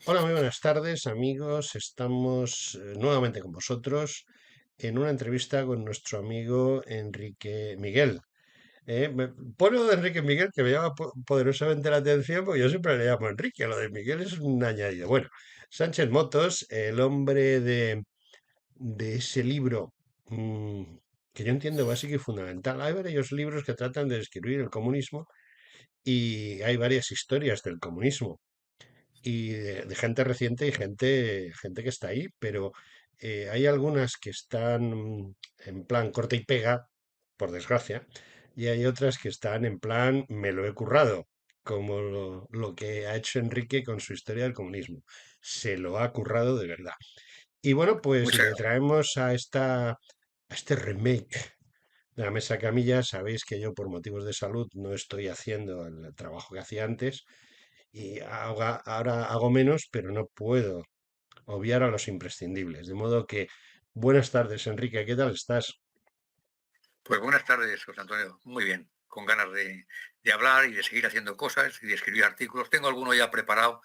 Hola, muy buenas tardes, amigos. Estamos nuevamente con vosotros en una entrevista con nuestro amigo Enrique Miguel. Pone lo de Enrique Miguel que me llama poderosamente la atención porque yo siempre le llamo Enrique. Lo de Miguel es un añadido. Bueno, Sánchez Motos, el hombre de ese libro mm, que yo entiendo básico y fundamental. Hay varios libros que tratan de describir el comunismo y hay varias historias del comunismo y de gente reciente y gente que está ahí, pero hay algunas que están en plan corta y pega, por desgracia, y hay otras que están en plan me lo he currado, como lo que ha hecho Enrique con su historia del comunismo. Se lo ha currado de verdad. Y bueno, pues Muchas le gracias. traemos a este remake de la mesa camilla. Sabéis que yo por motivos de salud no estoy haciendo el trabajo que hacía antes y ahora hago menos, pero no puedo obviar a los imprescindibles. De modo que, buenas tardes, Enrique, ¿qué tal estás? Pues buenas tardes, José Antonio. Muy bien, con ganas de hablar y de seguir haciendo cosas y de escribir artículos. Tengo alguno ya preparado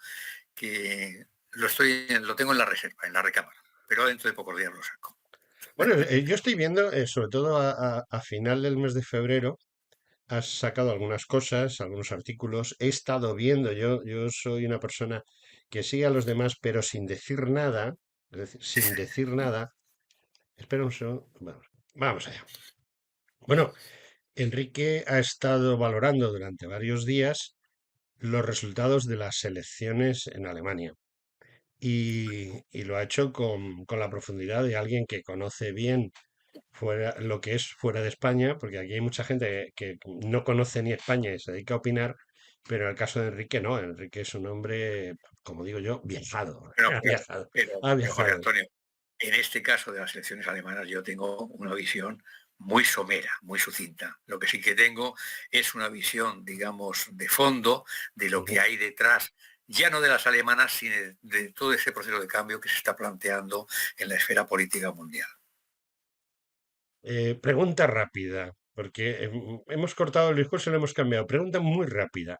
que lo tengo en la reserva, en la recámara, pero dentro de pocos días lo saco. Bueno, yo estoy viendo, sobre todo a final del mes de febrero, has sacado algunas cosas, algunos artículos. He estado viendo, yo soy una persona que sigue a los demás, pero sin decir nada, es decir, sin decir nada. Espera un segundo. Vamos allá. Bueno, Enrique ha estado valorando durante varios días los resultados de las elecciones en Alemania y lo ha hecho con la profundidad de alguien que conoce bien lo que es fuera de España, porque aquí hay mucha gente que no conoce ni España y se dedica a opinar, pero en el caso de Enrique no, Enrique es un hombre, como digo yo, viajado, Pero, ha pero, viajado, pero, ha pero, José viajado. Antonio, en este caso de las elecciones alemanas yo tengo una visión muy somera, muy sucinta. Lo que sí que tengo es una visión, digamos, de fondo de lo que Ujú. hay detrás, ya no de las alemanas, sino de todo ese proceso de cambio que se está planteando en la esfera política mundial. Pregunta rápida, porque hemos cortado el discurso y lo hemos cambiado. Pregunta muy rápida.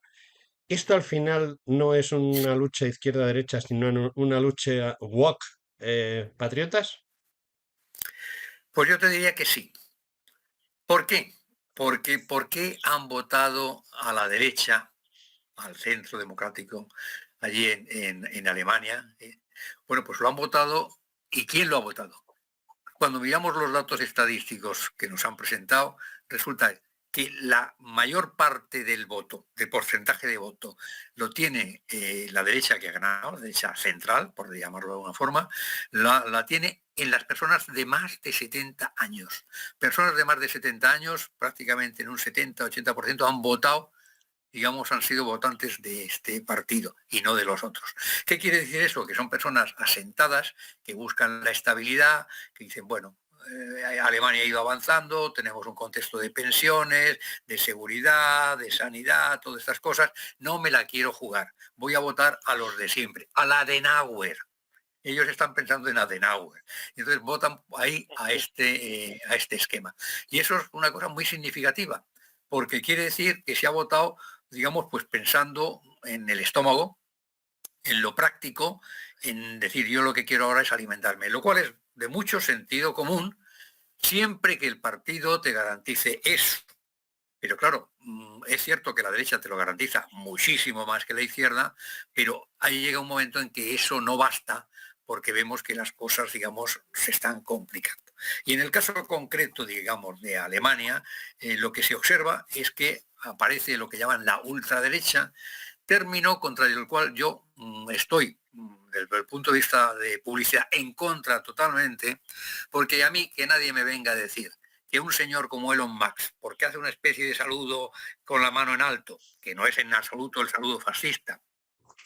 ¿Esto al final no es una lucha izquierda-derecha, sino una lucha woke, patriotas? Pues yo te diría que sí. ¿Por qué? Porque ¿por qué han votado a la derecha, al centro democrático, allí en Alemania? Bueno, pues lo han votado. ¿Y quién lo ha votado? Cuando miramos los datos estadísticos que nos han presentado, resulta que la mayor parte del voto, del porcentaje de voto, lo tiene la derecha que ha ganado, la derecha central, por llamarlo de alguna forma, la tiene en las personas de más de 70 años. Personas de más de 70 años, prácticamente en un 70-80% han votado, digamos, han sido votantes de este partido y no de los otros. ¿Qué quiere decir eso? Que son personas asentadas, que buscan la estabilidad, que dicen, bueno, Alemania ha ido avanzando, tenemos un contexto de pensiones, de seguridad, de sanidad, todas estas cosas, no me la quiero jugar, voy a votar a los de siempre, a la Adenauer. Ellos están pensando en Adenauer. Y entonces votan ahí a este esquema. Y eso es una cosa muy significativa, porque quiere decir que se ha votado, digamos, pues pensando en el estómago, en lo práctico, en decir yo lo que quiero ahora es alimentarme, lo cual es de mucho sentido común, siempre que el partido te garantice eso. Pero claro, es cierto que la derecha te lo garantiza muchísimo más que la izquierda, pero ahí llega un momento en que eso no basta porque vemos que las cosas, digamos, se están complicando. Y en el caso concreto, digamos, de Alemania, lo que se observa es que aparece lo que llaman la ultraderecha, término contra el cual yo estoy, desde el punto de vista de publicidad, en contra totalmente, porque a mí que nadie me venga a decir que un señor como Elon Musk, porque hace una especie de saludo con la mano en alto, que no es en absoluto el saludo fascista,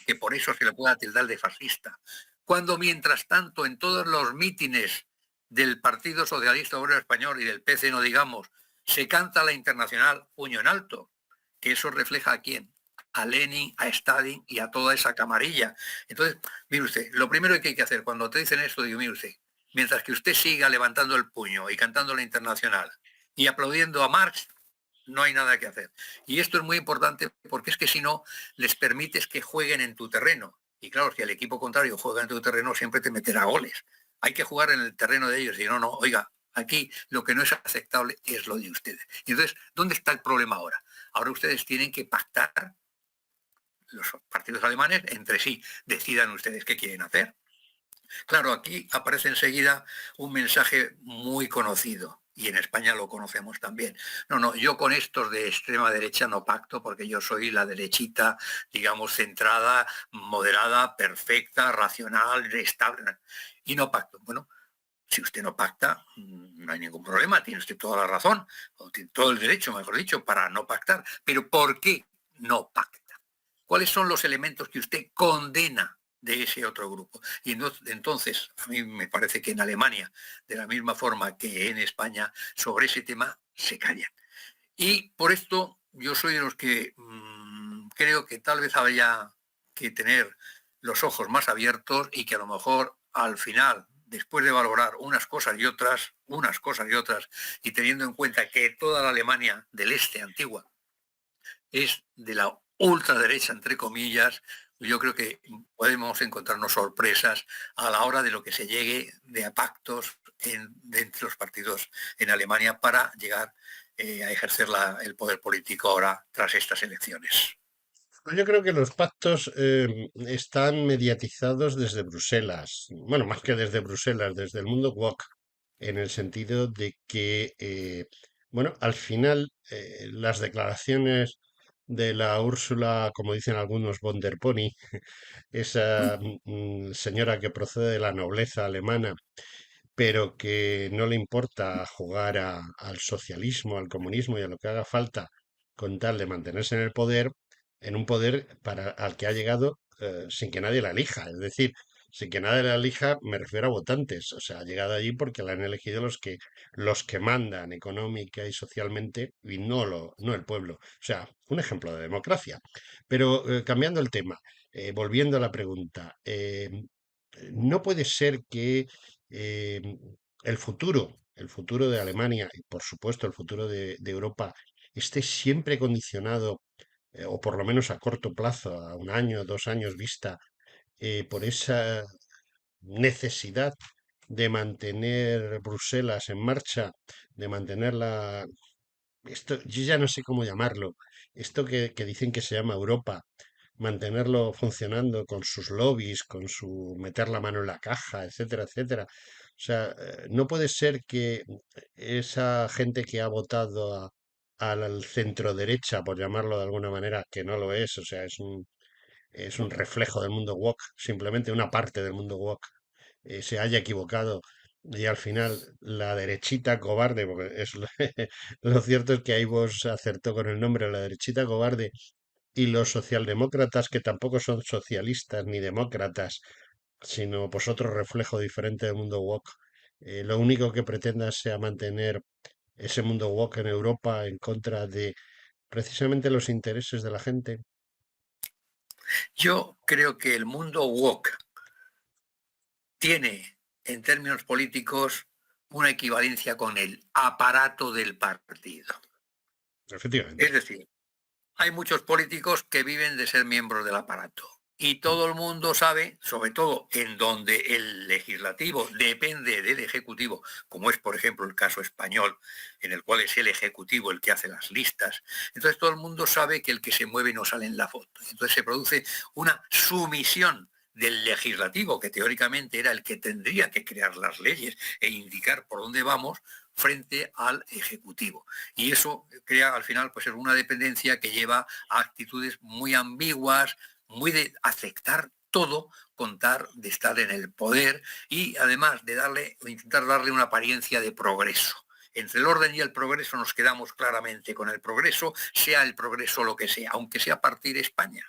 que por eso se le pueda tildar de fascista, cuando mientras tanto en todos los mítines del Partido Socialista Obrero Español y del PC, no digamos, se canta la internacional puño en alto, que eso refleja a quién, a Lenin, a Stalin y a toda esa camarilla. Entonces, mire usted, lo primero que hay que hacer cuando te dicen esto, digo, mire usted, mientras que usted siga levantando el puño y cantando la Internacional y aplaudiendo a Marx, no hay nada que hacer. Y esto es muy importante porque es que si no, les permites que jueguen en tu terreno. Y claro, si el equipo contrario juega en tu terreno, siempre te meterá goles. Hay que jugar en el terreno de ellos. Y no, oiga, aquí lo que no es aceptable es lo de ustedes. Y entonces, ¿dónde está el problema ahora? Ahora ustedes tienen que pactar, los partidos alemanes, entre sí. Decidan ustedes qué quieren hacer. Claro, aquí aparece enseguida un mensaje muy conocido y en España lo conocemos también. No, yo con estos de extrema derecha no pacto porque yo soy la derechita, digamos, centrada, moderada, perfecta, racional, estable. Y no pacto. Bueno, si usted no pacta, no hay ningún problema, tiene usted toda la razón, o tiene todo el derecho, mejor dicho, para no pactar. Pero ¿por qué no pacta? ¿Cuáles son los elementos que usted condena de ese otro grupo? Y entonces, a mí me parece que en Alemania, de la misma forma que en España, sobre ese tema se callan. Y por esto yo soy de los que creo que tal vez haya que tener los ojos más abiertos y que a lo mejor al final, después de valorar unas cosas y otras, y teniendo en cuenta que toda la Alemania del Este antigua es de la ultraderecha, entre comillas, yo creo que podemos encontrarnos sorpresas a la hora de lo que se llegue de a pactos entre los partidos en Alemania para llegar a ejercer el poder político ahora tras estas elecciones. Pues yo creo que los pactos están mediatizados desde Bruselas, bueno, más que desde Bruselas, desde el mundo woke, en el sentido de que, bueno, al final las declaraciones de la Úrsula, como dicen algunos, von der Pony, esa señora que procede de la nobleza alemana, pero que no le importa jugar al socialismo, al comunismo y a lo que haga falta con tal de mantenerse en el poder, en un poder al que ha llegado sin que nadie la elija. Es decir, sin que nadie la elija, me refiero a votantes. O sea, ha llegado allí porque la han elegido los que mandan económica y socialmente y no el pueblo. O sea, un ejemplo de democracia. Pero cambiando el tema, volviendo a la pregunta, no puede ser que eh, el futuro de Alemania y por supuesto el futuro de Europa esté siempre condicionado, o por lo menos a corto plazo, a un año, 2 años vista, por esa necesidad de mantener Bruselas en marcha, de mantenerla, esto, yo ya no sé cómo llamarlo, esto que dicen que se llama Europa, mantenerlo funcionando con sus lobbies, con su meter la mano en la caja, etcétera, etcétera. O sea, no puede ser que esa gente que ha votado al centro derecha, por llamarlo de alguna manera, que no lo es, o sea, es un reflejo del mundo woke, simplemente una parte del mundo woke, se haya equivocado. Y al final la derechita cobarde, porque lo cierto es que ahí vos acertó con el nombre, la derechita cobarde, y los socialdemócratas, que tampoco son socialistas ni demócratas, sino pues otro reflejo diferente del mundo woke, lo único que pretenda sea mantener ese mundo woke en Europa en contra de precisamente los intereses de la gente. Yo creo que el mundo woke tiene, en términos políticos, una equivalencia con el aparato del partido. Efectivamente. Es decir, hay muchos políticos que viven de ser miembros del aparato. Y todo el mundo sabe, sobre todo en donde el legislativo depende del ejecutivo, como es por ejemplo el caso español, en el cual es el ejecutivo el que hace las listas. Entonces todo el mundo sabe que el que se mueve no sale en la foto. Entonces se produce una sumisión del legislativo, que teóricamente era el que tendría que crear las leyes e indicar por dónde vamos, frente al ejecutivo. Y eso crea al final pues una dependencia que lleva a actitudes muy ambiguas, muy de aceptar todo, contar de estar en el poder y además de intentar darle una apariencia de progreso. Entre el orden y el progreso nos quedamos claramente con el progreso, sea el progreso lo que sea, aunque sea partir España,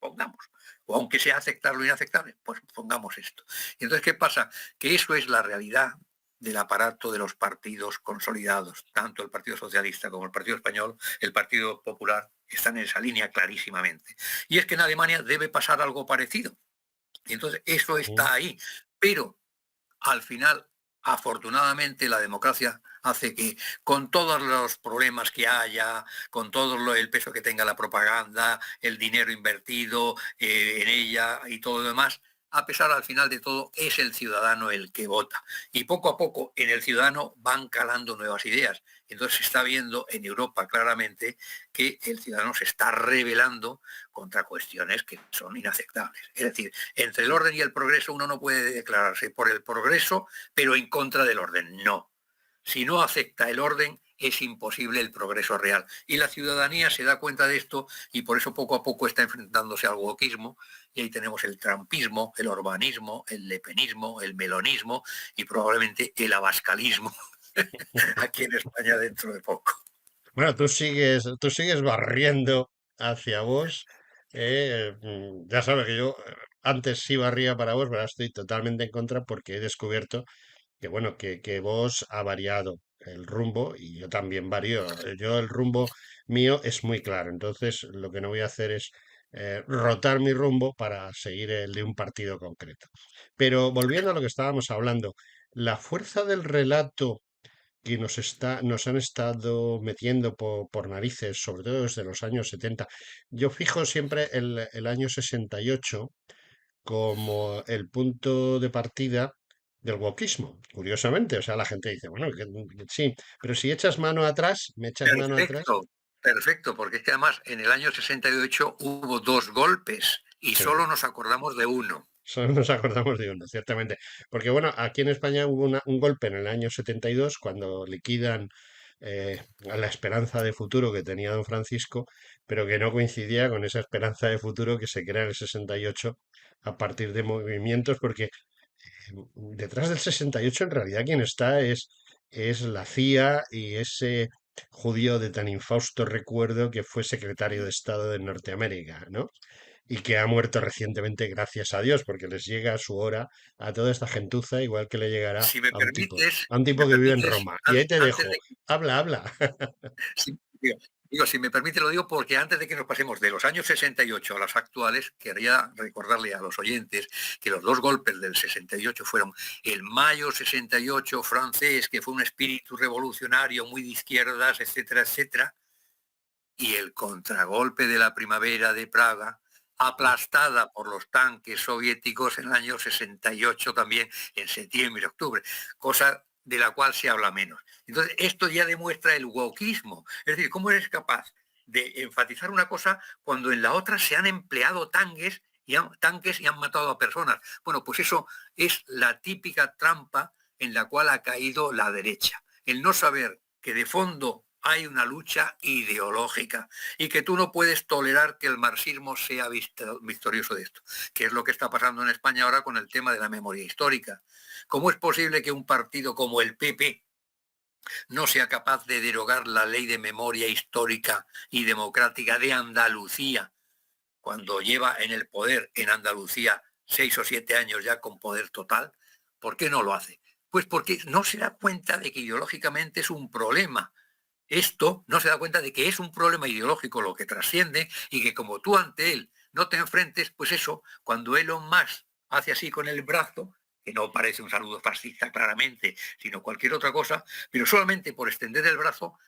pongamos, o aunque sea aceptar lo inaceptable, pues pongamos esto. Y entonces, ¿qué pasa? Que eso es la realidad del aparato de los partidos consolidados, tanto el Partido Socialista como el Partido Español, el Partido Popular están en esa línea clarísimamente. Y es que en Alemania debe pasar algo parecido. Y entonces eso mm. está ahí. Pero al final, afortunadamente, la democracia hace que con todos los problemas que haya, con todo el peso que tenga la propaganda, el dinero invertido en ella y todo lo demás, a pesar al final de todo, es el ciudadano el que vota. Y poco a poco en el ciudadano van calando nuevas ideas. Entonces se está viendo en Europa claramente que el ciudadano se está rebelando contra cuestiones que son inaceptables. Es decir, entre el orden y el progreso uno no puede declararse por el progreso, pero en contra del orden. No. Si no acepta el orden, es imposible el progreso real. Y la ciudadanía se da cuenta de esto y por eso poco a poco está enfrentándose al wokismo. Y ahí tenemos el trumpismo, el orbanismo, el lepenismo, el melonismo y probablemente el abascalismo aquí en España dentro de poco. Bueno, tú sigues barriendo hacia vos. Ya sabes que yo antes sí barría para vos, pero ahora estoy totalmente en contra porque he descubierto que bueno, que vos ha variado el rumbo y yo también varío. Yo el rumbo mío es muy claro, entonces lo que no voy a hacer es rotar mi rumbo para seguir el de un partido concreto. Pero volviendo a lo que estábamos hablando, la fuerza del relato que nos han estado metiendo por narices, sobre todo desde los años 70. Yo fijo siempre el año 68 como el punto de partida del wokismo, curiosamente. O sea, la gente dice, bueno, sí, pero si echas mano atrás, me echas mano atrás. Perfecto, perfecto, porque es que además en el año 68 hubo dos golpes y Sí, solo nos acordamos de uno. solo nos acordamos de uno, ciertamente. Porque bueno, aquí en España hubo un golpe en el año 72 cuando liquidan a la esperanza de futuro que tenía don Francisco, pero que no coincidía con esa esperanza de futuro que se crea en el 68 a partir de movimientos, porque detrás del 68 en realidad quien está es la CIA y ese judío de tan infausto recuerdo que fue secretario de Estado de Norteamérica, ¿no? Y que ha muerto recientemente, gracias a Dios, porque les llega su hora a toda esta gentuza, igual que le llegará Si me permites, a un si me tipo que vive en permites, Roma. Y ahí te antes dejo. de Habla, habla. si, si me permite lo digo porque antes de que nos pasemos de los años 68 a los actuales, quería recordarle a los oyentes que los dos golpes del 68 fueron el mayo 68 francés, que fue un espíritu revolucionario muy de izquierdas, etcétera, etcétera, y el contragolpe de la primavera de Praga, aplastada por los tanques soviéticos en el año 68 también, en septiembre, octubre, cosa de la cual se habla menos. Entonces, esto ya demuestra el wokismo. Es decir, ¿cómo eres capaz de enfatizar una cosa cuando en la otra se han empleado tanques y han matado a personas? Bueno, pues eso es la típica trampa en la cual ha caído la derecha. El no saber que de fondo hay una lucha ideológica y que tú no puedes tolerar que el marxismo sea victorioso de esto, que es lo que está pasando en España ahora con el tema de la memoria histórica. ¿Cómo es posible que un partido como el PP no sea capaz de derogar la ley de memoria histórica y democrática de Andalucía cuando lleva en el poder en Andalucía 6 o 7 años ya con poder total? ¿Por qué no lo hace? Pues porque no se da cuenta de que ideológicamente es un problema. Esto no se da cuenta de que es un problema ideológico lo que trasciende y que como tú ante él no te enfrentes, pues eso, cuando Elon Musk hace así con el brazo, que no parece un saludo fascista claramente, sino cualquier otra cosa, pero solamente por extender el brazo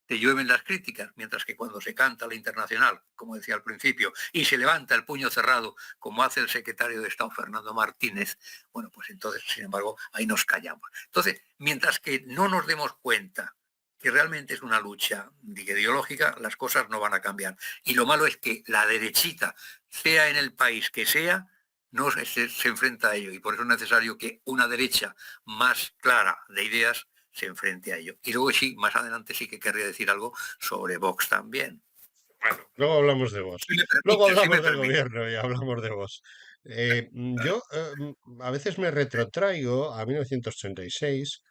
te llueven las críticas, mientras que cuando se canta la internacional, como decía al principio, y se levanta el puño cerrado, como hace el secretario de Estado Fernando Martínez, bueno, pues entonces, sin embargo, ahí nos callamos. Entonces, mientras que no nos demos cuenta que realmente es una lucha ideológica, las cosas no van a cambiar. Y lo malo es que la derechita, sea en el país que sea, no se enfrenta a ello. Y por eso es necesario que una derecha más clara de ideas se enfrente a ello. Y luego sí, más adelante sí que querría decir algo sobre Vox también. Bueno, luego hablamos de vos. Si me Luego permite, si hablamos me del permite. gobierno y hablamos de vos. Yo a veces me retrotraigo a 1936,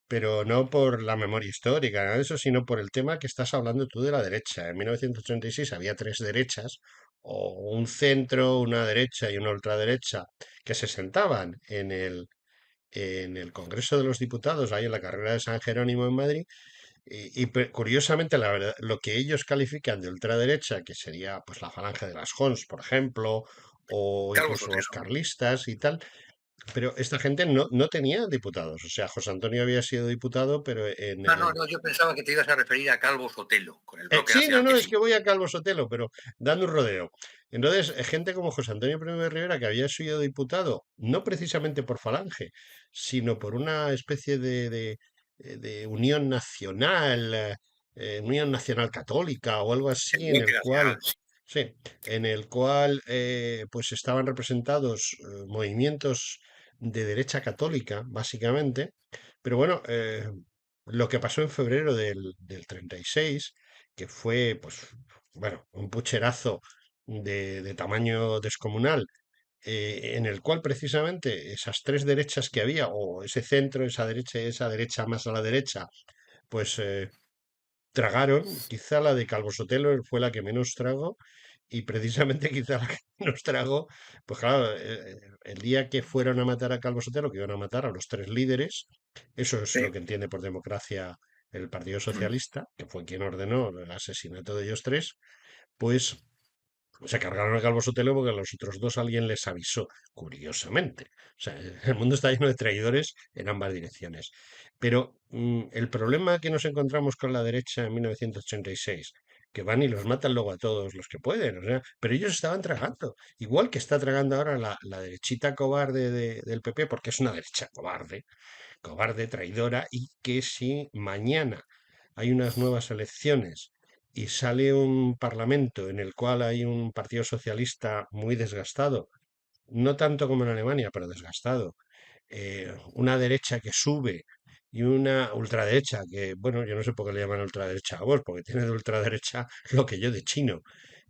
pero no por la memoria histórica, nada de eso, sino por el tema que estás hablando tú de la derecha. En 1936 había tres derechas, o un centro, una derecha y una ultraderecha, que se sentaban en el Congreso de los Diputados, ahí en la carrera de San Jerónimo en Madrid, Curiosamente, la verdad, lo que ellos califican de ultraderecha, que sería pues la Falange de las Jons, por ejemplo, o Calvo incluso los Sotelo. carlistas y tal, pero esta gente no tenía diputados. O sea, José Antonio había sido diputado, pero en Ah, no, el... no, yo pensaba que te ibas a referir a Calvo Sotelo, con el bloque Sí, no, nacional, no, que es sí. que voy a Calvo Sotelo, pero dando un rodeo. Entonces, gente como José Antonio Primo de Rivera, que había sido diputado, no precisamente por Falange, sino por una especie de Unión Nacional Católica o algo El así, en bloque el cual, nacional, sí. sí, en el cual pues estaban representados movimientos de derecha católica, básicamente. Pero bueno, lo que pasó en febrero del 36, que fue, pues, bueno, un pucherazo de tamaño descomunal, en el cual precisamente esas tres derechas que había, o ese centro, esa derecha más a la derecha, pues tragaron. Quizá la de Calvo Sotelo fue la que menos tragó, y precisamente quizá la que menos tragó, pues claro, el día que fueron a matar a Calvo Sotelo, que iban a matar a los tres líderes, eso es lo Sí. que entiende por democracia el Partido Mm. Socialista, que fue quien ordenó el asesinato de ellos tres, pues se cargaron a Calvo Sotelo porque a los otros dos alguien les avisó, curiosamente. O sea, el mundo está lleno de traidores en ambas direcciones. Pero el problema que nos encontramos con la derecha en 1986, que van y los matan luego a todos los que pueden, o sea, pero ellos estaban tragando, igual que está tragando ahora la derechita cobarde del PP, porque es una derecha cobarde, cobarde, traidora, y que si mañana hay unas nuevas elecciones y sale un parlamento en el cual hay un partido socialista muy desgastado, no tanto como en Alemania, pero desgastado, una derecha que sube y una ultraderecha que, bueno, yo no sé por qué le llaman ultraderecha a vos, porque tiene de ultraderecha lo que yo de chino.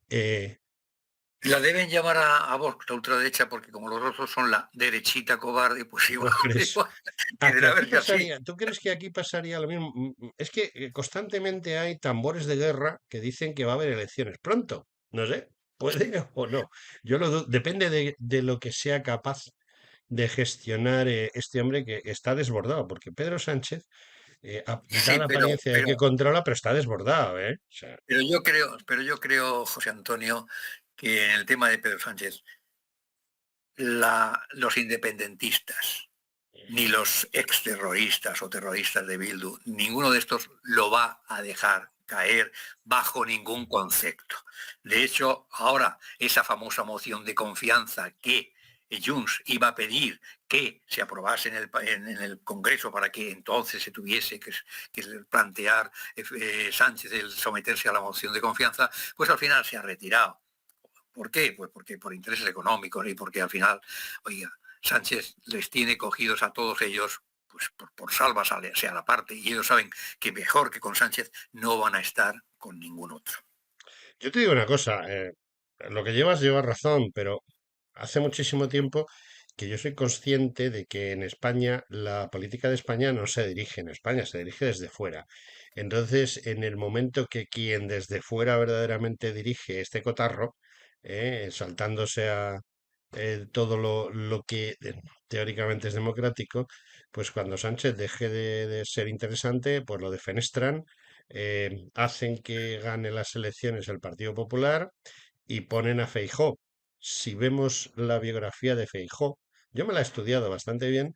eh, La deben llamar a Vox, la ultraderecha, porque como los otros son la derechita cobarde, pues igual, ¿No crees? igual ¿A que quieren aquí verse así. pasaría? ¿Tú crees que aquí pasaría lo mismo? Es que constantemente hay tambores de guerra que dicen que va a haber elecciones pronto. No sé, puede o no. Depende de lo que sea capaz de gestionar este hombre que está desbordado, porque Pedro Sánchez da Sí, la pero, apariencia de pero, que controla, pero está desbordado, ¿eh? O sea, pero yo creo, José Antonio, que en el tema de Pedro Sánchez, los independentistas, ni los exterroristas o terroristas de Bildu, ninguno de estos lo va a dejar caer bajo ningún concepto. De hecho, ahora esa famosa moción de confianza que Junts iba a pedir que se aprobase en el Congreso para que entonces se tuviese que plantear Sánchez el someterse a la moción de confianza, pues al final se ha retirado. ¿Por qué? Pues porque por intereses económicos y porque al final, oiga, Sánchez les tiene cogidos a todos ellos pues por salva sea la parte y ellos saben que mejor que con Sánchez no van a estar con ningún otro. yo te digo una cosa, lo que llevas razón, pero hace muchísimo tiempo que yo soy consciente de que en España la política de España no se dirige en España, se dirige desde fuera. Entonces, en el momento que quien desde fuera verdaderamente dirige este cotarro, saltándose a todo lo que teóricamente es democrático, pues cuando Sánchez deje de ser interesante, pues lo defenestran, hacen que gane las elecciones el Partido Popular y ponen a Feijó. Si vemos la biografía de Feijó, yo me la he estudiado bastante bien,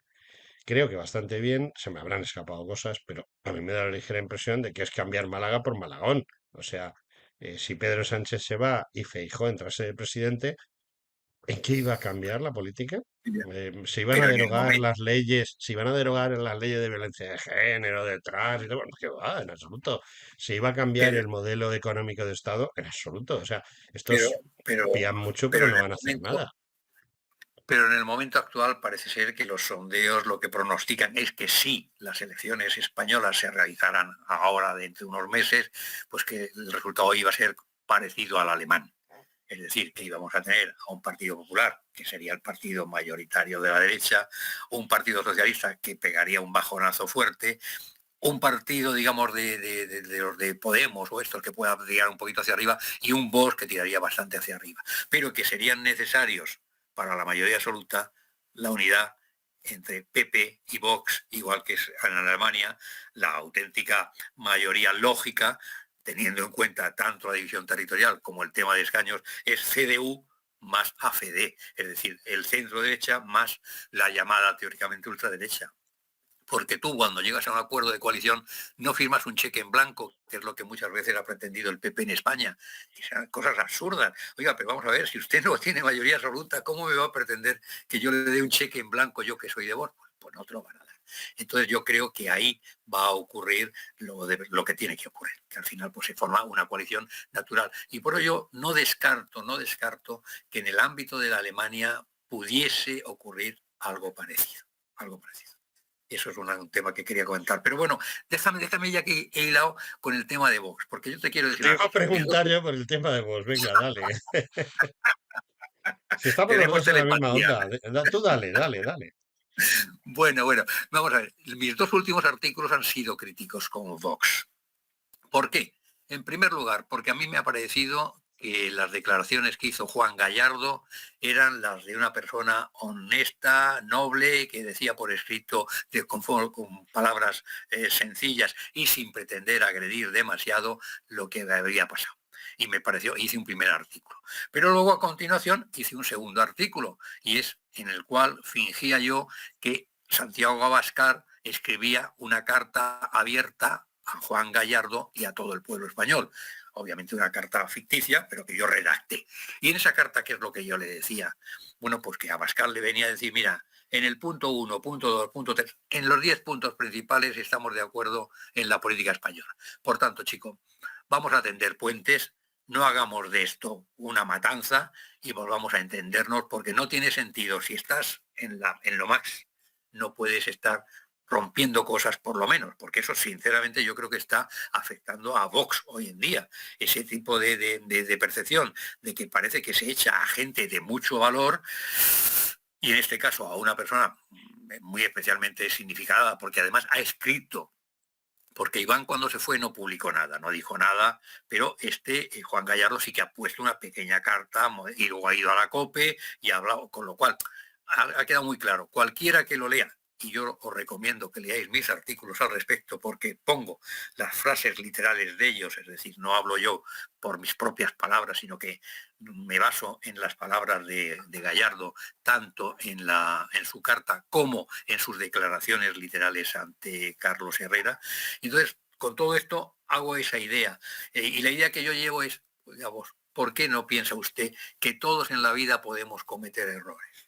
creo que bastante bien, se me habrán escapado cosas, pero a mí me da la ligera impresión de que es cambiar Málaga por Malagón. O sea, si Pedro Sánchez se va y Feijó entra a ser presidente, ¿en qué iba a cambiar la política? Se iban a Pero en el derogar momento, las leyes, se iban a derogar las leyes de violencia de género, de tránsito, bueno, qué va, en absoluto. Se iba a cambiar pero, el modelo económico de Estado, en absoluto. O sea, pero, estos pero, pían mucho, pero pero en no el van a hacer momento, nada. pero en el momento actual parece ser que los sondeos lo que pronostican es que si las elecciones españolas se realizaran ahora dentro de unos meses, pues que el resultado iba a ser parecido al alemán. Es decir, que íbamos a tener a un Partido Popular, que sería el partido mayoritario de la derecha, un Partido Socialista que pegaría un bajonazo fuerte, un partido, digamos, de los de Podemos o estos que pueda tirar un poquito hacia arriba, y un Vox que tiraría bastante hacia arriba. Pero que serían necesarios para la mayoría absoluta la unidad entre PP y Vox, igual que es en Alemania, la auténtica mayoría lógica, teniendo en cuenta tanto la división territorial como el tema de escaños, es CDU más AfD, es decir, el centro derecha más la llamada teóricamente ultraderecha. Porque tú cuando llegas a un acuerdo de coalición no firmas un cheque en blanco, que es lo que muchas veces ha pretendido el PP en España. Y son cosas absurdas. Oiga, pero vamos a ver, si usted no tiene mayoría absoluta, ¿cómo me va a pretender que yo le dé un cheque en blanco yo que soy de Vox? Pues no te lo van a dar. Entonces yo creo que ahí va a ocurrir lo que tiene que ocurrir, que al final pues se forma una coalición natural. Y por ello no descarto que en el ámbito de la Alemania pudiese ocurrir algo parecido, algo parecido. Eso es un tema que quería comentar. Pero bueno, déjame ya que he hilado con el tema de Vox, porque yo te quiero decir Te una iba a cosa. preguntar yo por el tema de vos. Venga, dale. Si estamos los Tenemos dos en la misma telepatía. onda. Tú dale, dale, dale. Bueno, vamos a ver. Mis dos últimos artículos han sido críticos con Vox. ¿Por qué? En primer lugar, porque a mí me ha parecido que las declaraciones que hizo Juan Gallardo eran las de una persona honesta, noble, que decía por escrito con palabras sencillas y sin pretender agredir demasiado lo que había pasado. Y me pareció, hice un primer artículo. Pero luego a continuación hice un segundo artículo, y es en el cual fingía yo que Santiago Abascal escribía una carta abierta a Juan Gallardo y a todo el pueblo español. Obviamente una carta ficticia, pero que yo redacté. Y en esa carta, ¿qué es lo que yo le decía? Bueno, pues que a Abascal le venía a decir, mira, en el punto 1, punto 2, punto 3, en los 10 puntos principales estamos de acuerdo en la política española. Por tanto, chico, vamos a tender puentes, no hagamos de esto una matanza y volvamos a entendernos, porque no tiene sentido. Si estás en lo más, no puedes estar rompiendo cosas por lo menos, porque eso sinceramente yo creo que está afectando a Vox hoy en día, ese tipo de percepción de que parece que se echa a gente de mucho valor, y en este caso a una persona muy especialmente significada, porque además ha escrito, porque Iván cuando se fue no publicó nada, no dijo nada, pero Juan Gallardo sí que ha puesto una pequeña carta y luego ha ido a la COPE y ha hablado, con lo cual ha quedado muy claro. Cualquiera que lo lea, y yo os recomiendo que leáis mis artículos al respecto, porque pongo las frases literales de ellos, es decir, no hablo yo por mis propias palabras, sino que me baso en las palabras de Gallardo, tanto en su carta como en sus declaraciones literales ante Carlos Herrera. Entonces, con todo esto hago esa idea. Y la idea que yo llevo es, oiga vos, ¿por qué no piensa usted que todos en la vida podemos cometer errores?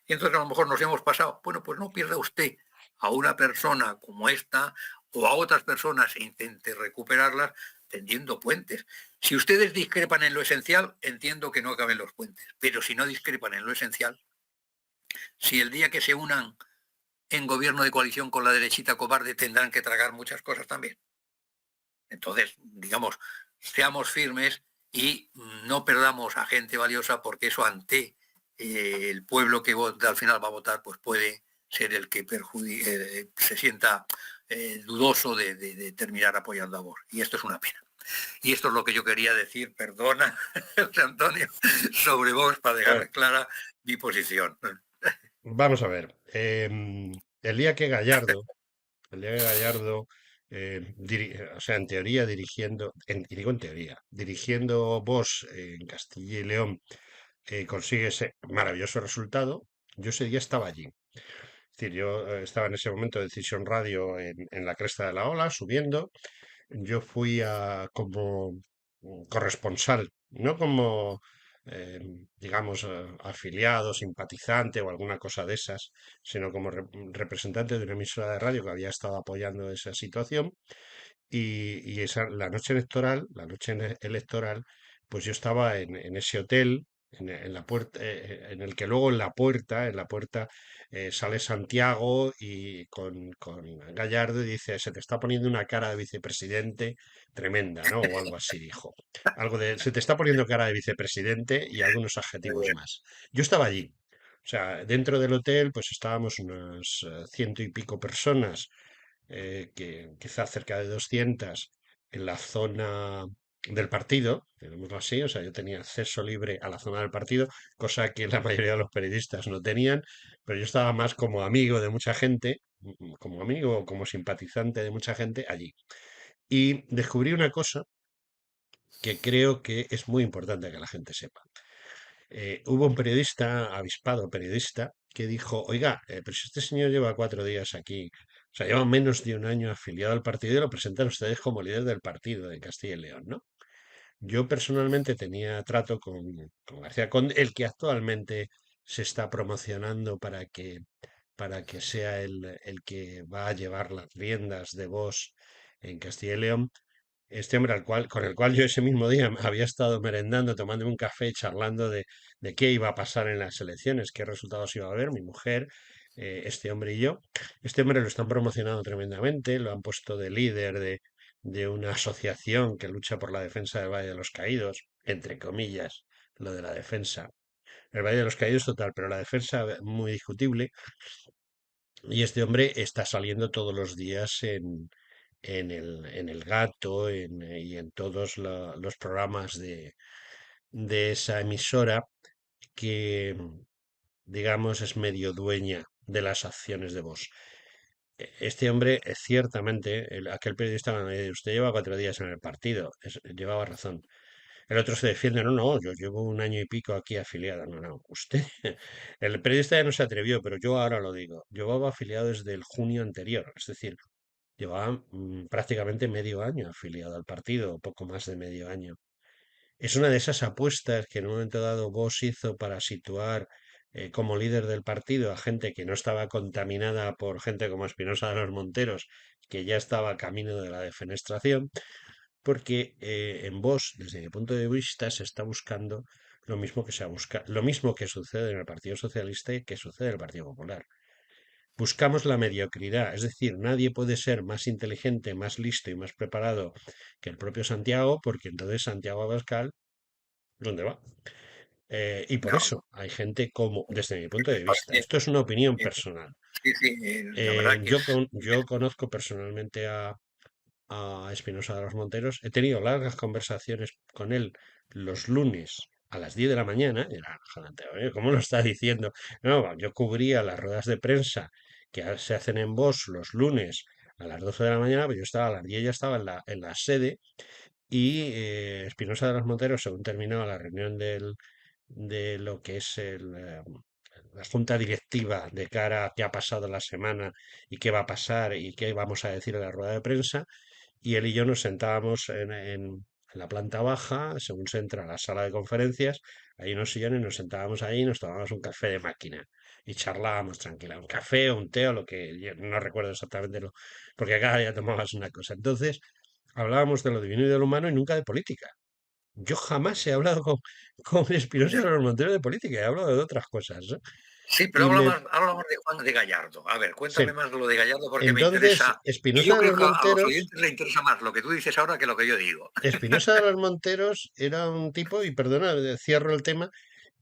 Y entonces a lo mejor nos hemos pasado. Bueno, pues no pierda usted a una persona como esta o a otras personas e intente recuperarlas tendiendo puentes. Si ustedes discrepan en lo esencial, entiendo que no acaben los puentes. Pero si no discrepan en lo esencial, si el día que se unan en gobierno de coalición con la derechita cobarde tendrán que tragar muchas cosas también. Entonces, digamos, seamos firmes y no perdamos a gente valiosa, porque eso ante el pueblo que al final va a votar, pues puede ser el que se sienta dudoso de terminar apoyando a Vox. Y esto es una pena. Y esto es lo que yo quería decir, perdona, José Antonio, sobre Vox, para A ver, dejar clara mi posición. vamos a ver. El día que Gallardo, el día que Gallardo, o sea, en teoría dirigiendo, y digo en teoría, dirigiendo Vox en Castilla y León, consigue ese maravilloso resultado, yo ese día estaba allí. Es decir, yo estaba en ese momento de Decisión Radio en la cresta de la ola, subiendo. Yo fui como corresponsal, no como, eh, digamos, afiliado, simpatizante o alguna cosa de esas, sino como representante de una emisora de radio que había estado apoyando esa situación. Y la noche electoral, pues yo estaba en ese hotel, en la puerta, en el que luego en la puerta sale Santiago y con Gallardo y dice, se te está poniendo una cara de vicepresidente tremenda, ¿no? O algo así dijo. Algo de, se te está poniendo cara de vicepresidente y algunos adjetivos más. Yo estaba allí. O sea, dentro del hotel, pues estábamos unas ciento y pico personas, que quizá cerca de 200 en la zona del partido, digámoslo así, o sea, yo tenía acceso libre a la zona del partido, cosa que la mayoría de los periodistas no tenían, pero yo estaba más como amigo de mucha gente, como amigo o como simpatizante de mucha gente allí. Y descubrí una cosa que creo que es muy importante que la gente sepa. Hubo un periodista, avispado periodista, que dijo, oiga, pero si este señor lleva 4 días aquí, o sea, lleva menos de un año afiliado al partido y lo presentan ustedes como líder del partido de Castilla y León, ¿no? Yo personalmente tenía trato con García Conde, el que actualmente se está promocionando para que sea el que va a llevar las riendas de Vox en Castilla y León. Este hombre con el cual yo ese mismo día había estado merendando, tomando un café, charlando de qué iba a pasar en las elecciones, qué resultados iba a haber, mi mujer, este hombre y yo. Este hombre lo están promocionando tremendamente, lo han puesto de líder de una asociación que lucha por la defensa del Valle de los Caídos, entre comillas, lo de la defensa. El Valle de los Caídos total, pero la defensa muy discutible. Y este hombre está saliendo todos los días en el Gato y en todos los programas de esa emisora que, digamos, es medio dueña de las acciones de Vox. Este hombre, ciertamente, aquel periodista, cuando me dice, usted lleva 4 días en el partido, llevaba razón. El otro se defiende, no, no, yo llevo un año y pico aquí afiliado. No, no, usted, el periodista ya no se atrevió, pero yo ahora lo digo. Llevaba afiliado desde el junio anterior, es decir, llevaba prácticamente medio año afiliado al partido, o poco más de medio año. Es una de esas apuestas que en un momento dado Vox hizo para situar como líder del partido a gente que no estaba contaminada por gente como Espinosa de los Monteros, que ya estaba camino de la defenestración, porque en Vox, desde mi punto de vista, se está buscando lo mismo que sucede en el Partido Socialista y que sucede en el Partido Popular. Buscamos la mediocridad, es decir, nadie puede ser más inteligente, más listo y más preparado que el propio Santiago, porque entonces Santiago Abascal, ¿dónde va? Y por No, eso hay gente como, desde mi punto me de vista, parece, esto es una opinión eh, personal. sí, sí, la verdad que Yo conozco personalmente a Espinosa de los Monteros. He tenido largas conversaciones con él los lunes a las 10 de la mañana. Era jalante, "Oye, ¿cómo lo está diciendo? No, yo cubría las ruedas de prensa que se hacen en Vox los lunes a las 12 de la mañana, pero yo estaba a las 10, ya estaba en la sede y Espinosa de los Monteros, según terminaba la reunión de lo que es la junta directiva de cara a qué ha pasado la semana y qué va a pasar y qué vamos a decir en la rueda de prensa, y él y yo nos sentábamos en la planta baja, según se entra a la sala de conferencias, hay unos sillones, nos sentábamos ahí y nos tomábamos un café de máquina y charlábamos tranquila, un café o un té o lo que, yo no recuerdo exactamente porque cada día tomabas una cosa. Entonces, hablábamos de lo divino y de lo humano y nunca de política. Yo jamás he hablado con Espinosa de ya. los Monteros de política, he hablado de otras cosas, ¿no? Sí, pero Y me, habla más de Juan de Gallardo. A ver, cuéntame sí. más de lo de Gallardo porque me Entonces, interesa, y Espinosa yo de creo los que a los Monteros oyentes les interesa más lo que tú dices ahora que lo que yo digo. Espinosa de los Monteros era un tipo, y perdona, cierro el tema,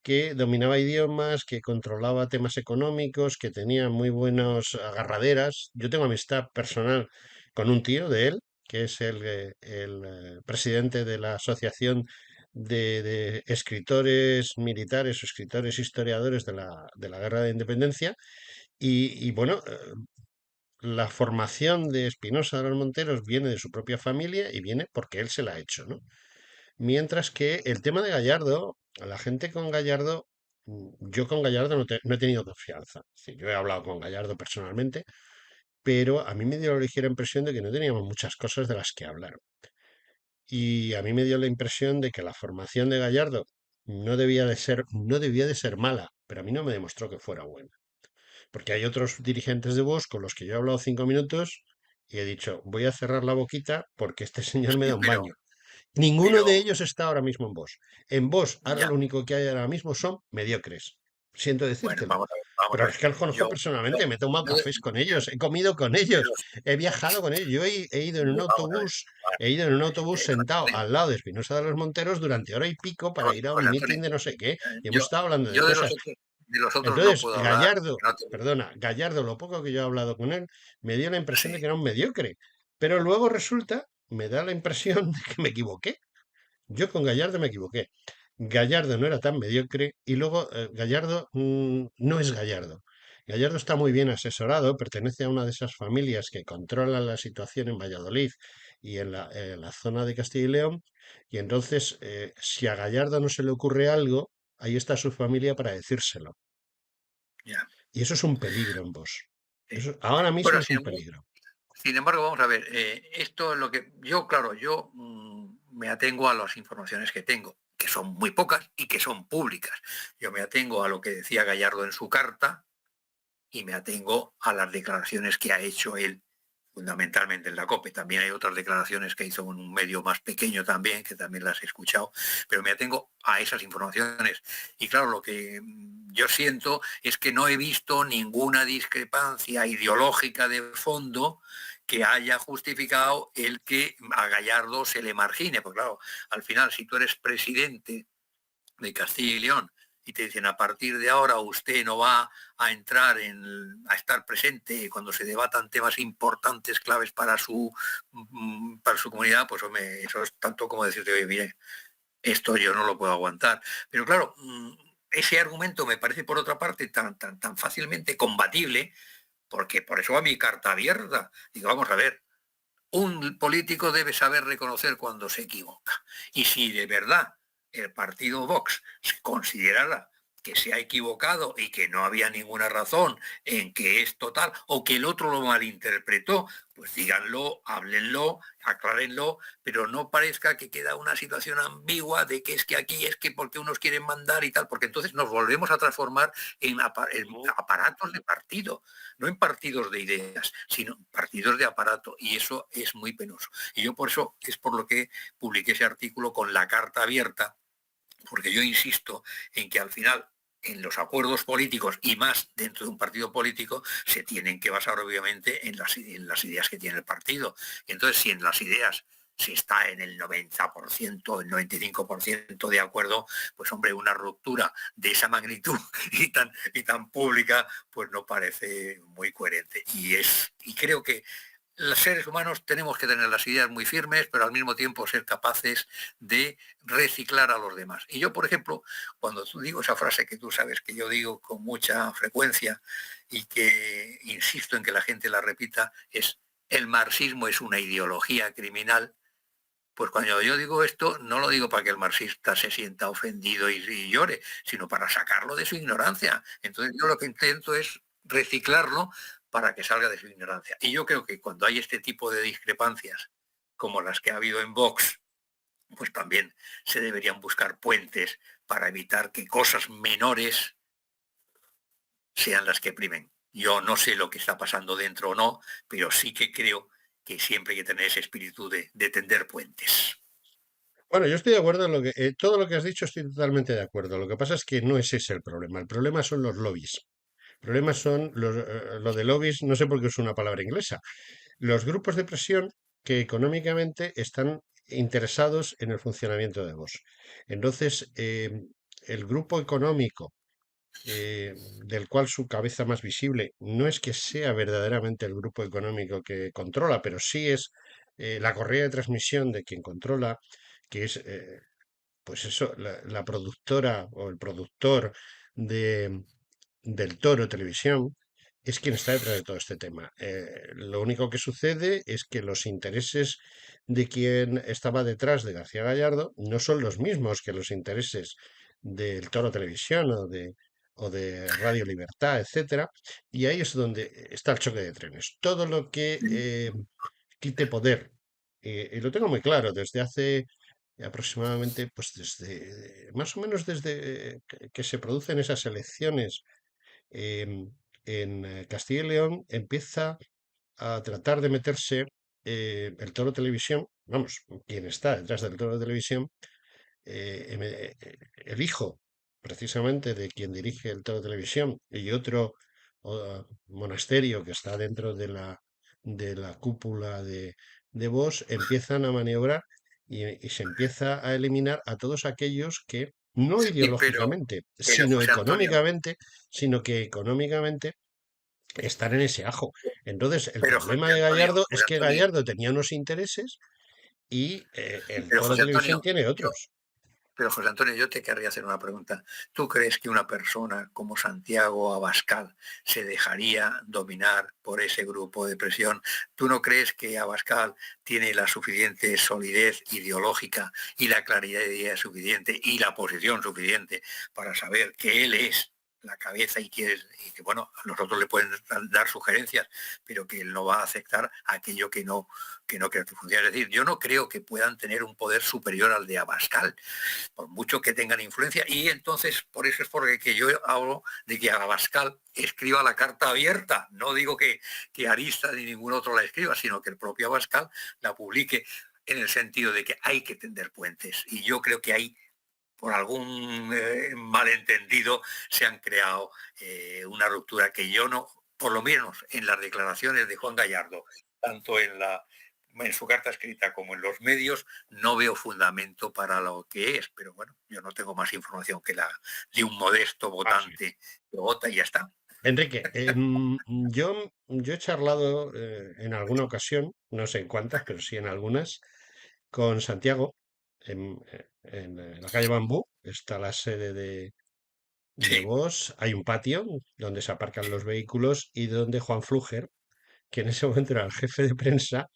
que dominaba idiomas, que controlaba temas económicos, que tenía muy buenas agarraderas. Yo tengo amistad personal con un tío de él, que es el presidente de la Asociación de Escritores Militares o Escritores Historiadores de la Guerra de Independencia. Y bueno, la formación de Espinosa de los Monteros viene de su propia familia y viene porque él se la ha hecho, ¿no? Mientras que el tema de Gallardo, a la gente con Gallardo, yo con Gallardo no he tenido confianza. Es decir, yo he hablado con Gallardo personalmente, pero a mí me dio la ligera impresión de que no teníamos muchas cosas de las que hablar. Y a mí me dio la impresión de que la formación de Gallardo no debía de ser mala, pero a mí no me demostró que fuera buena. Porque hay otros dirigentes de Vox con los que yo he hablado 5 minutos y he dicho, voy a cerrar la boquita porque este señor me Sí, da un baño. pero, Ninguno de pero ellos está ahora mismo en Vox. En Vox, ahora ya, lo único que hay ahora mismo son mediocres. Siento bueno, decírtelo. vamos a ver, vamos a Pero ver. es que los conozco Yo, personalmente, me he tomado yo de, cafés con ellos, he comido con ellos, de los, he viajado con ellos. Yo he ido en un vamos a ver, autobús, he ido en un autobús José sentado Antonio, al lado de Espinosa de los Monteros durante hora y pico para ir a José un Antonio, mitin de no sé qué, y hemos yo, estado hablando de yo cosas. de los otros no Entonces, puedo hablar, Gallardo, no te- perdona, Gallardo, lo poco que yo he hablado con él, me dio la impresión de sí, que era un mediocre. Pero luego resulta, me da la impresión de que me equivoqué. Yo con Gallardo me equivoqué. Gallardo no era tan mediocre y luego Gallardo no es Gallardo. Gallardo está muy bien asesorado, pertenece a una de esas familias que controlan la situación en Valladolid y en la zona de Castilla y León. Y entonces, si a Gallardo no se le ocurre algo, ahí está su familia para decírselo. Ya. Y eso es un peligro en vos. Sí. Eso ahora mismo Bueno, es un peligro. sin embargo, vamos a ver, esto es lo que yo, claro, yo me atengo a las informaciones que tengo, que son muy pocas y que son públicas. Yo me atengo a lo que decía Gallardo en su carta y me atengo a las declaraciones que ha hecho él, fundamentalmente en la COPE. También hay otras declaraciones que hizo en un medio más pequeño también, que también las he escuchado, pero me atengo a esas informaciones. Y claro, lo que yo siento es que no he visto ninguna discrepancia ideológica de fondo que haya justificado el que a Gallardo se le margine. Porque claro, al final, si tú eres presidente de Castilla y León y te dicen a partir de ahora usted no va a entrar a estar presente cuando se debatan temas importantes, claves para su comunidad, pues hombre, eso es tanto como decirte, oye, mire, esto yo no lo puedo aguantar. Pero claro, ese argumento me parece por otra parte tan fácilmente combatible, porque por eso va mi carta abierta. Digo, vamos a ver, un político debe saber reconocer cuando se equivoca. Y si de verdad el partido Vox considerara que se ha equivocado y que no había ninguna razón en que es total o que el otro lo malinterpretó, pues díganlo, háblenlo, aclárenlo, pero no parezca que queda una situación ambigua de que es que aquí es que porque unos quieren mandar y tal, porque entonces nos volvemos a transformar en aparatos de partido, no en partidos de ideas, sino en partidos de aparato, y eso es muy penoso. Y yo por eso es por lo que publiqué ese artículo con la carta abierta, porque yo insisto en que al final en los acuerdos políticos y más dentro de un partido político se tienen que basar obviamente en las ideas que tiene el partido. Y entonces si en las ideas se está en el 90%, el 95% de acuerdo, pues hombre, una ruptura de esa magnitud y tan pública, pues no parece muy coherente. Y creo que los seres humanos tenemos que tener las ideas muy firmes, pero al mismo tiempo ser capaces de reciclar a los demás. Y yo, por ejemplo, cuando tú digo esa frase que tú sabes que yo digo con mucha frecuencia y que insisto en que la gente la repita, es el marxismo es una ideología criminal, pues cuando yo digo esto, no lo digo para que el marxista se sienta ofendido y llore, sino para sacarlo de su ignorancia. Entonces yo lo que intento es reciclarlo para que salga de su ignorancia. Y yo creo que cuando hay este tipo de discrepancias, como las que ha habido en Vox, pues también se deberían buscar puentes para evitar que cosas menores sean las que primen. Yo no sé lo que está pasando dentro o no, pero sí que creo que siempre hay que tener ese espíritu de tender puentes. Bueno, yo estoy de acuerdo en todo lo que has dicho, estoy totalmente de acuerdo. Lo que pasa es que no es ese el problema. El problema son los lobbies. El problema son lo de lobbies, no sé por qué es una palabra inglesa. Los grupos de presión que económicamente están interesados en el funcionamiento de Vox. Entonces, el grupo económico del cual su cabeza más visible no es que sea verdaderamente el grupo económico que controla, pero sí es la correa de transmisión de quien controla, que es, pues eso, la productora o el productor de, del Toro Televisión, es quien está detrás de todo este tema. Lo único que sucede es que los intereses de quien estaba detrás de García Gallardo no son los mismos que los intereses del Toro Televisión o de Radio Libertad, etcétera, y ahí es donde está el choque de trenes. Todo lo que quite poder, y lo tengo muy claro, desde hace aproximadamente, pues desde, más o menos desde que se producen esas elecciones en Castilla y León, empieza a tratar de meterse el Toro Televisión, vamos, quien está detrás del Toro Televisión, el hijo precisamente de quien dirige el Toro Televisión y otro monasterio que está dentro de la cúpula de Vox, empiezan a maniobrar y se empieza a eliminar a todos aquellos que no Sí, ideológicamente, pero sino José Antonio, económicamente, sino que económicamente están en ese ajo. Entonces, el pero problema José de Antonio, Gallardo es José que Antonio, Gallardo tenía unos intereses y el Pero Foro José Televisión Antonio, tiene yo, otros. pero José Antonio, yo te querría hacer una pregunta. ¿Tú crees que una persona como Santiago Abascal se dejaría dominar por ese grupo de presión? ¿Tú no crees que Abascal tiene la suficiente solidez ideológica y la claridad de idea suficiente y la posición suficiente para saber que él es la cabeza y que bueno, a nosotros le pueden dar sugerencias, pero que él no va a aceptar aquello que no cree que funcione? Es decir, yo no creo que puedan tener un poder superior al de Abascal por mucho que tengan influencia, y entonces por eso es porque yo hablo de que Abascal escriba la carta abierta. No digo que Arista ni ningún otro la escriba, sino que el propio Abascal la publique, en el sentido de que hay que tender puentes. Y yo creo que hay, por algún malentendido, se han creado una ruptura que yo no, por lo menos en las declaraciones de Juan Gallardo, tanto en su carta escrita como en los medios, no veo fundamento para lo que es. Pero bueno, yo no tengo más información que la de un modesto Ah, sí. votante que vota y ya está. Enrique, yo he charlado en alguna ocasión, no sé en cuántas, pero sí en algunas, con Santiago en la calle Bambú. Está la sede de Sí, Vox. Hay un patio donde se aparcan los vehículos y donde Juan Fluger, que en ese momento era el jefe de prensa,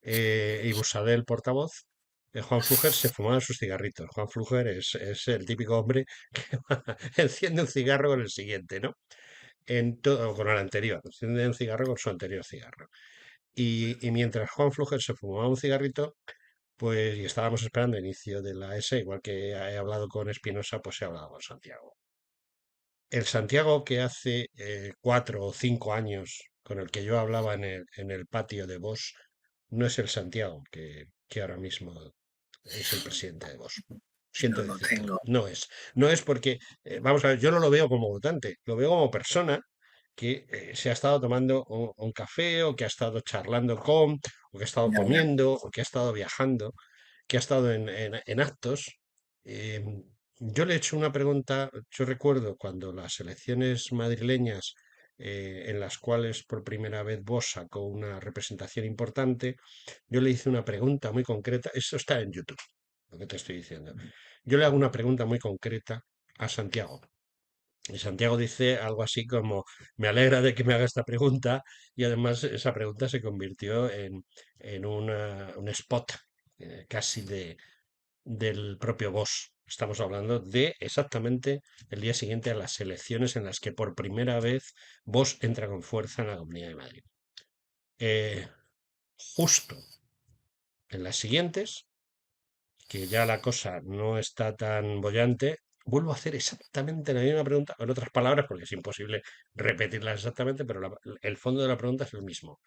y Busadé el portavoz, Juan Fluger se fumaba sus cigarritos. Juan Fluger es el típico hombre que enciende un cigarro con el siguiente, ¿no? En todo, con el anterior, enciende un cigarro con su anterior cigarro. Y mientras Juan Fluger se fumaba un cigarrito, pues y estábamos esperando el inicio de la S, igual que he hablado con Espinosa, pues he hablado con Santiago. El Santiago que hace 4 o 5 años, con el que yo hablaba en el patio de Vox, no es el Santiago que ahora mismo es el presidente de Vox. no, Siento no decírtelo, tengo. no es. No es porque, vamos a ver, yo no lo veo como votante, lo veo como persona que se ha estado tomando un café o que ha estado charlando o que ha estado Ya, ya. comiendo, o que ha estado viajando, que ha estado en actos. Eh, yo le he hecho una pregunta, yo recuerdo cuando las elecciones madrileñas, en las cuales por primera vez Vox sacó una representación importante, yo le hice una pregunta muy concreta, eso está en YouTube, lo que te estoy diciendo. Yo le hago una pregunta muy concreta a Santiago. Y Santiago dice algo así como, me alegra de que me haga esta pregunta, y además esa pregunta se convirtió en un spot casi del propio Vox. Estamos hablando de exactamente el día siguiente a las elecciones en las que por primera vez Vox entra con fuerza en la Comunidad de Madrid. Eh, Justo en las siguientes, que ya la cosa no está tan bollante, vuelvo a hacer exactamente la misma pregunta, con otras palabras, porque es imposible repetirla exactamente, pero el fondo de la pregunta es el mismo.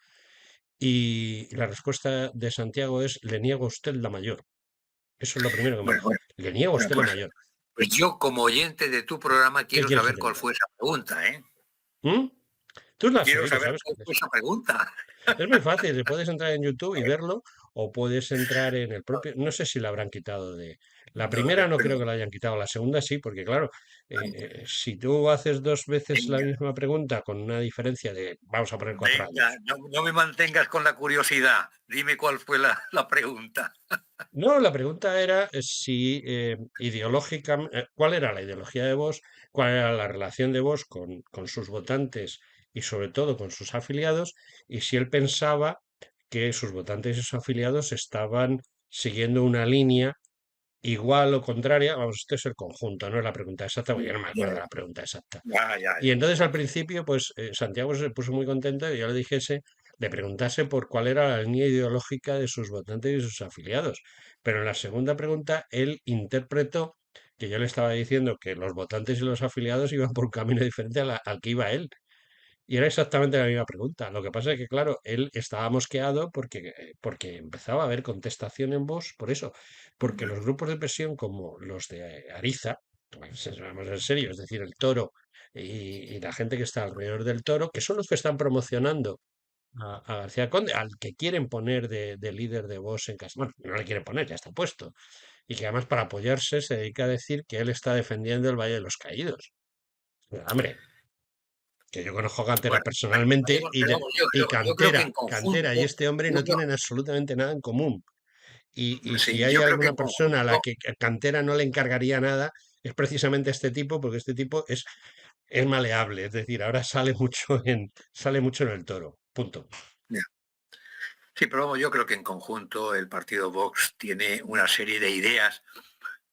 Y la respuesta de Santiago es, le niego a usted la mayor. Eso es lo primero que me Bueno, dijo. bueno, Le niego a bueno, usted la mayor. pues yo como oyente de tu programa ¿Qué quiero quieres que saber te cuál diga? fue esa pregunta, ¿eh? ¿Mm? Tú la Quiero sé, que saber sabes cuál cuál fue es. esa pregunta. Es muy fácil, puedes entrar en YouTube A y ver, verlo, o puedes entrar en el no, propio, no sé si la habrán quitado de. La no, primera no pero creo que la hayan quitado, la segunda sí, porque claro, si tú haces 2 veces la venga, misma pregunta con una diferencia de, vamos a poner 4 años. venga, no, no me mantengas con la curiosidad. Dime cuál fue la pregunta. No, la pregunta era si ideológicamente, cuál era la ideología de Vox, cuál era la relación de Vox con sus votantes y sobre todo con sus afiliados, y si él pensaba que sus votantes y sus afiliados estaban siguiendo una línea igual o contraria. Vamos, esto es el conjunto, no es la pregunta exacta, porque yo no me Ya, acuerdo de la pregunta exacta. ya, ya, Y ya. entonces al principio, pues Santiago se puso muy contento y yo le dijese, le preguntase por cuál era la línea ideológica de sus votantes y sus afiliados. Pero en la segunda pregunta, él interpretó que yo le estaba diciendo que los votantes y los afiliados iban por un camino diferente al que iba él. Y era exactamente la misma pregunta. Lo que pasa es que, claro, él estaba mosqueado porque empezaba a haber contestación en Vox por eso. Porque los grupos de presión como los de Ariza, pues, vamos en serio, es decir, el Toro y la gente que está alrededor del Toro, que son los que están promocionando a García Conde, al que quieren poner de líder de Vox en casa. Bueno, no le quieren poner, ya está puesto. Y que además para apoyarse se dedica a decir que él está defendiendo el Valle de los Caídos. Pero, hombre, que yo conozco a Cantera Bueno, bueno, personalmente pero vamos, yo y creo que Cantera, en Cantera y conjunto, este hombre yo no creo, tienen absolutamente nada en común. Y si Sí, hay yo creo que alguna en persona a la conjunto, que Cantera no le encargaría nada, es precisamente este tipo, porque este tipo es maleable, es decir, ahora sale mucho en el toro. Punto. ya. Sí, pero vamos, yo creo que en conjunto el partido Vox tiene una serie de ideas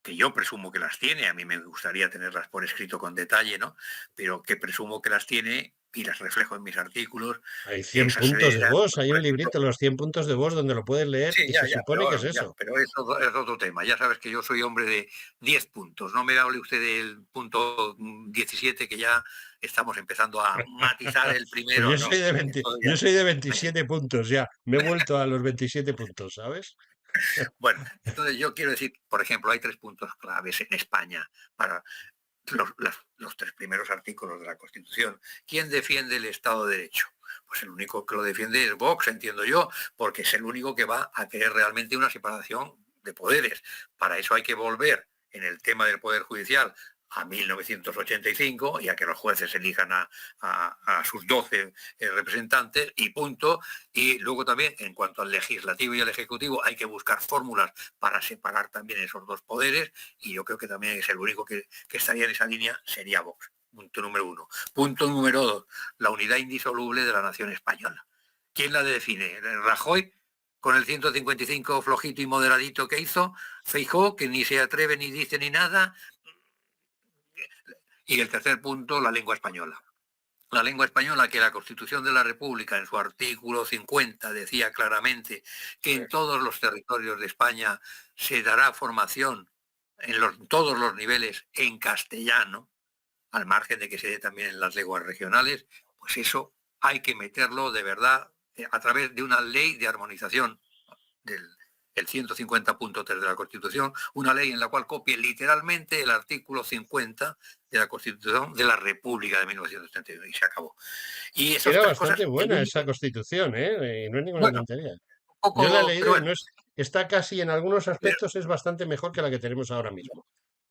que yo presumo que las tiene, a mí me gustaría tenerlas por escrito con detalle, ¿no? Pero que presumo que las tiene y las reflejo en mis artículos. Hay 100 Esas puntos de ideas, voz, pues, hay por un ejemplo, librito, los 100 puntos de voz, donde lo puedes leer sí, y ya, se ya, supone que es ya, eso. pero es otro tema. Ya sabes que yo soy hombre de 10 puntos. No me hable usted del punto 17 que ya estamos empezando a matizar el Pues primero, ¿no? Entonces ya, yo soy de en fin. 27 puntos ya. Me he vuelto a los 27 puntos, ¿sabes? Bueno, entonces yo quiero decir, por ejemplo, hay 3 puntos claves en España para los 3 primeros artículos de la Constitución. ¿Quién defiende el Estado de Derecho? Pues el único que lo defiende es Vox, entiendo yo, porque es el único que va a querer realmente una separación de poderes. Para eso hay que volver en el tema del Poder Judicial a 1985 y a que los jueces elijan a sus 12 representantes y punto. Y luego también, en cuanto al legislativo y al ejecutivo, hay que buscar fórmulas para separar también esos dos poderes y yo creo que también es el único que estaría en esa línea, sería Vox. Punto número uno. Punto número dos, la unidad indisoluble de la nación española. ¿Quién la define? ¿Rajoy? Con el 155 flojito y moderadito que hizo, Feijóo, que ni se atreve ni dice ni nada, y el tercer punto, la lengua española. La lengua española, que la Constitución de la República, en su artículo 50, decía claramente que en todos los territorios de España se dará formación todos los niveles en castellano, al margen de que se dé también en las lenguas regionales, pues eso hay que meterlo de verdad a través de una ley de armonización del el 150.3 de la Constitución, una ley en la cual copie literalmente el artículo 50 de la Constitución de la República de 1931 y se acabó. Y esas Era tres bastante cosas, el buena esa único, Constitución, ¿eh? Y no es ninguna bueno, tontería. un Yo la he poco, pero leído y bueno, no está casi en algunos pero, aspectos es bastante mejor que la que tenemos ahora mismo.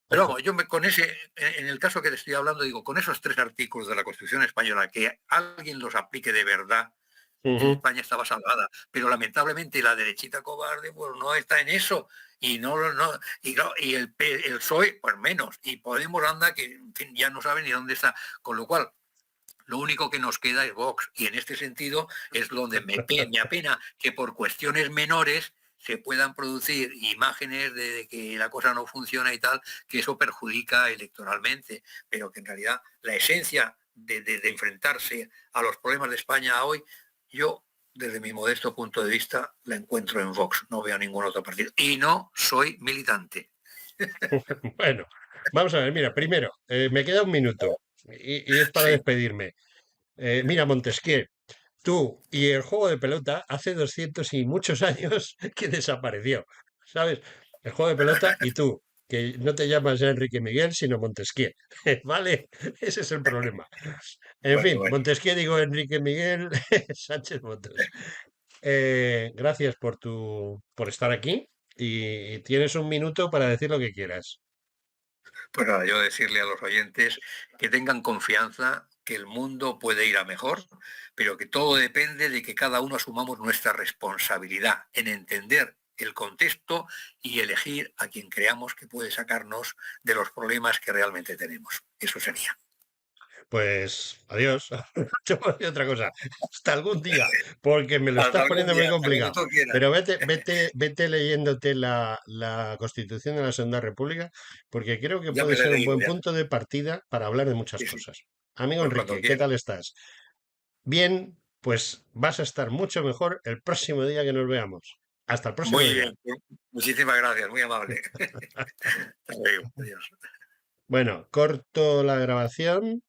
pero Ojo. vamos, con ese, en el caso que te estoy hablando, digo, con esos 3 artículos de la Constitución española, que alguien los aplique de verdad, Ujú. España estaba salvada, pero lamentablemente la derechita cobarde pues no está en eso y y el PSOE pues menos y Podemos anda que en fin, ya no sabe ni dónde está, con lo cual lo único que nos queda es Vox y en este sentido es donde me apena que por cuestiones menores se puedan producir imágenes de que la cosa no funciona y tal, que eso perjudica electoralmente, pero que en realidad la esencia de enfrentarse a los problemas de España hoy, yo desde mi modesto punto de vista la encuentro en Vox, no veo ningún otro partido y no soy militante. Bueno, vamos a ver, mira, primero, me queda un minuto y es para Sí, despedirme. Mira, Montesquieu, tú y el juego de pelota hace 200 y muchos años que desapareció, ¿sabes? El juego de pelota y tú, que no te llamas ya Enrique Miguel, sino Montesquieu, ¿vale? Ese es el problema. En bueno, fin, bueno. Montesquieu digo Enrique Miguel Sánchez Motos. Gracias por estar aquí y tienes un minuto para decir lo que quieras. Pues nada, yo decirle a los oyentes que tengan confianza, que el mundo puede ir a mejor, pero que todo depende de que cada uno asumamos nuestra responsabilidad en entender el contexto y elegir a quien creamos que puede sacarnos de los problemas que realmente tenemos. Eso sería. Pues adiós. Te voy a decir otra cosa. Hasta algún día, porque me lo Hasta estás algún poniendo muy día, hasta cuando complicado. tú quieras. Pero vete leyéndote la Constitución de la Segunda República, porque creo que Ya puede me lo he ser un leído buen ya. punto de partida para hablar de muchas Sí, sí. cosas. Amigo Pues cuando Enrique, ¿qué quieras. tal estás? Bien, pues vas a estar mucho mejor el próximo día que nos veamos. Hasta el próximo Muy día. bien. Muchísimas gracias, muy amable. Hasta luego. Adiós. Bueno, corto la grabación.